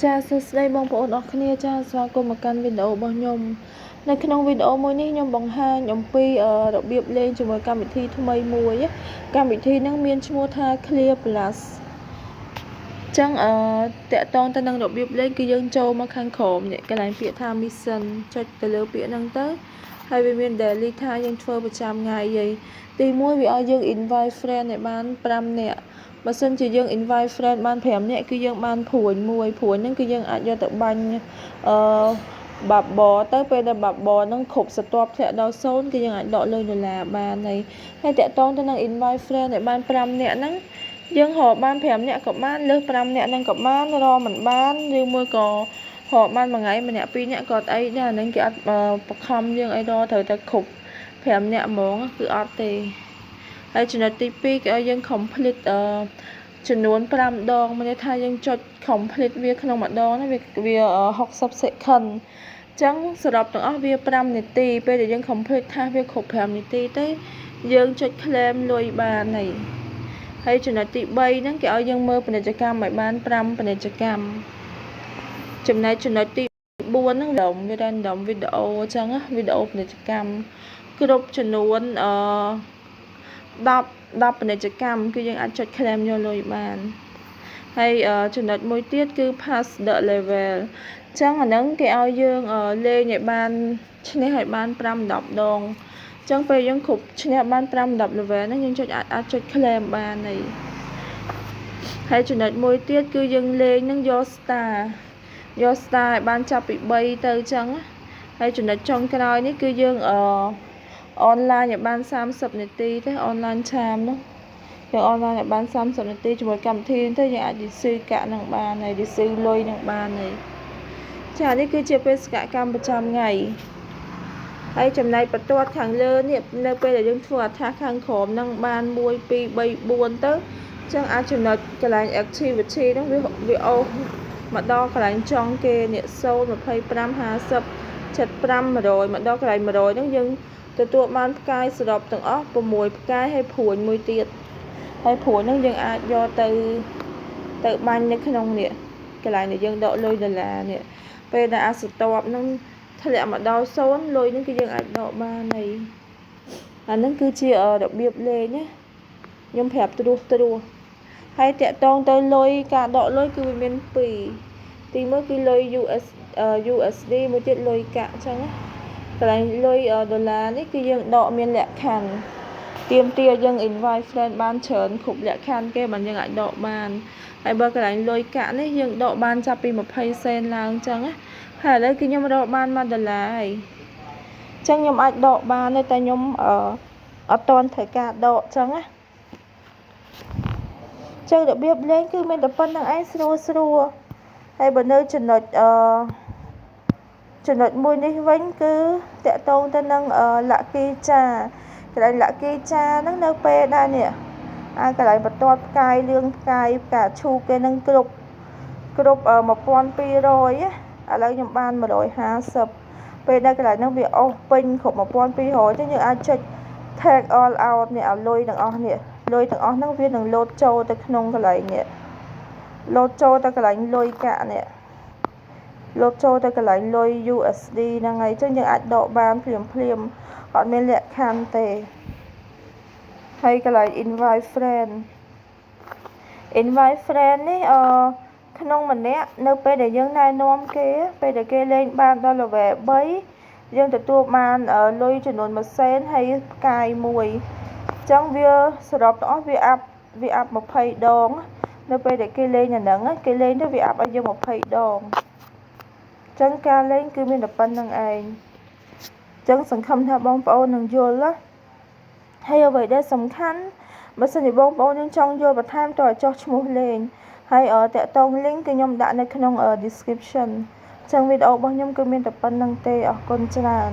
ចាសួស្តីបងប្អូនអរគ្នាចាស្វាគមន៍មកកាន់វីដេអូរបស់ខ្ញុំនៅក្នុងវីដេអូមួយនេះខ្ញុំបង្ហាញអំពីរបៀបលេងជាមួយកម្មវិធីថ្មីមួយកម្មវិធីហ្នឹងមានឈ្មោះថា Clear Plus ចឹងតកតងទៅនឹងរបៀបលេងគឺយើងចូលមកខាងក្រោមនេះកន្លែងពាក្យថា Mission ចុចទៅលើពាក្យហ្នឹងទៅហើយវាមាន daily ថាយើងធ្វើប្រចាំថ្ងៃទី1វាឲ្យយើង invite friend ឲ្យបាន5នាក់បើសិនជាយើង invite friend បាន5នាក់គឺយើងបានព្រួញមួយព្រួញហ្នឹងគឺយើងអាចយកទៅបាញ់បាបបទៅពេលដែលបាបបហ្នឹងគ្រប់ស្រទាប់ធ្លាក់ដល់0គឺយើងអាចដកលុយ$បានហើយតកតងទៅនឹង invite friend ឲ្យបាន5នាក់ហ្នឹងយើងរកបាន5នាក់ក៏បានលើស5នាក់ហ្នឹងក៏បានរកមិនបានឬមួយក៏រកបានមួយថ្ងៃម្នាក់2នាក់ក៏អត់អីដែរហ្នឹងគេអត់បខំយើងអីរកត្រូវតែគ្រប់5នាក់ហ្មងគឺអត់ទេហើយចំណុចទី2គេឲ្យយើង complete ចំនួន5ដងមានន័យថាយើងចុច complete វាក្នុងម្ដងហ្នឹងវា60 second អញ្ចឹងសរុបទាំងអស់វា5នាទីពេលដែលយើង complete ថាវាគ្រប់5នាទីទៅយើងចុច claim លុយបានហើយចំណុចទី3ហ្នឹងគេឲ្យយើងមើលពាណិជ្ជកម្មឲ្យបាន5ពាណិជ្ជកម្មចំណែកចំណុចទី4ហ្នឹងវា random វីដេអូអញ្ចឹងវីដេអូពាណិជ្ជកម្មគ្រប់ចំនួន10ពាណិជ្ជកម្មគឺយើងអាចចុច claim យកលុយបានហើយចំណុចមួយទៀតគឺ pass the level អញ្ចឹងអាហ្នឹងគេឲ្យយើងលេងឲ្យបានឈ្នះឲ្យបាន5-10ដងអញ្ចឹងពេលយើងគ្រប់ឈ្នះបាន5-10 level ហ្នឹងយើងអាចចុច claim បានហើយចំណុចមួយទៀតគឺយើងលេងនឹងយក star ឲ្យបានចាប់ពី3ទៅអញ្ចឹងហើយចំណុចចុងក្រោយនេះគឺយើងonline ឲ្យបាន30នាទីទេ online charm នោះយើង online ឲ្យបាន30នាទីជាមួយកម្មវិធីទៅយើងអាច receive កាក់នឹងបានហើយ receive លុយនឹងបានចានេះគឺជាបេសកកម្មប្រចាំថ្ងៃហើយចំណែកបន្ទាត់ខាងលើនេះនៅពេលដែលយើងធ្វើអត្រាខាងក្រោមនឹងបាន1 2 3 4ទៅអញ្ចឹងអាចចំណុចកន្លែង activity ហ្នឹងវាអូសម្ដងកន្លែងចុងគេនេះ0 25 50 75 100ម្ដងកន្លែង100ហ្នឹងយើងទទួលបានផ្កាយសរុបទាំងអស់6ផ្កាយហើយព្រួញមួយទៀតហើយព្រួញហ្នឹងយើងអាចយកទៅបាញ់នៅក្នុងនេះកន្លែងដែលយើងដកលុយ$នេះពេលដែលអាស្រទាប់ហ្នឹងធ្លាក់មកដល់0លុយហ្នឹងគឺយើងអាចដកបានអាហ្នឹងគឺជារបៀបលេងណាខ្ញុំប្រាប់ត្រួសហើយតាក់ទងទៅលុយការដកលុយគឺវាមាន2ទី1គឺលុយ USD មួយទៀតលុយកាក់អញ្ចឹងណាកន្លែងលុយ$នេះគឺយើងដកមានលក្ខខណ្ឌទាមទារយើង invite friend បានច្រើនគ្រប់លក្ខខណ្ឌគេបានយើងអាចដកបានហើយបើកន្លែងលុយកាក់នេះយើងដកបានចាប់ពី20សេនឡើងអញ្ចឹងណាហើយឥឡូវគឺខ្ញុំរកបាន$1ហើយអញ្ចឹងខ្ញុំអាចដកបានតែខ្ញុំអត់ទាន់ត្រូវការដកអញ្ចឹងណាចឹងរបៀបលេងគឺមានតែប៉ុណ្្នឹងឯងស្រួលហើយបើនៅចំណុចមួយនេះវិញគឺតកតងទៅនឹងlucky jar កន្លែង lucky jar ហ្នឹងនៅពេលដែរនេះកន្លែងបន្ទាត់ផ្កាយលឿងផ្កាយផ្កាឈូកគេនឹងគ្រប់1200ឥឡូវខ្ញុំបាន150ពេលដែលកន្លែងហ្នឹងវាអស់ពេញគ្រប់1200ទៅយើងអាចចុច take all out នេះឲ្យលុយទាំងអស់នេះលុយទាំងអស់ហ្នឹងវានឹងលោតចូលទៅក្នុងកន្លែងនេះលោតចូលទៅកន្លែងលុយកាក់នេះលោតចូលទៅកន្លែងលុយ USD ហ្នឹងហើយអញ្ចឹងយើងអាចដកបានភ្លាមអត់មានលក្ខខណ្ឌទេហើយកន្លែង invite friend នេះក្នុងម្នាក់នៅពេលដែលយើងណែនាំគេពេលដែលគេលេងបានដល់ level 3យើងទទួលបានលុយចំនួន1សេនហើយផ្កាយ1អញ្ចឹងវាសរុបទាំងអស់វាអាប់20ដងនៅពេលដែលគេលេងអាហ្នឹងគេលេងទៅវាអាប់ឲ្យយើង20ដងអញ្ចឹងការលេងគឺមានតែប៉ុណ្្នឹងឯងអញ្ចឹងសង្ឃឹមថាបងប្អូននឹងយល់ណាហើយអ្វីដែលសំខាន់បើសិនជាបងប្អូនយើងចង់យល់បន្ថែមតើចុះឈ្មោះលេងហើយតាក់ទង link គឺខ្ញុំដាក់នៅក្នុង description អញ្ចឹងវីដេអូរបស់ខ្ញុំគឺមានតែប៉ុណ្្នឹងទេអរគុណច្រើន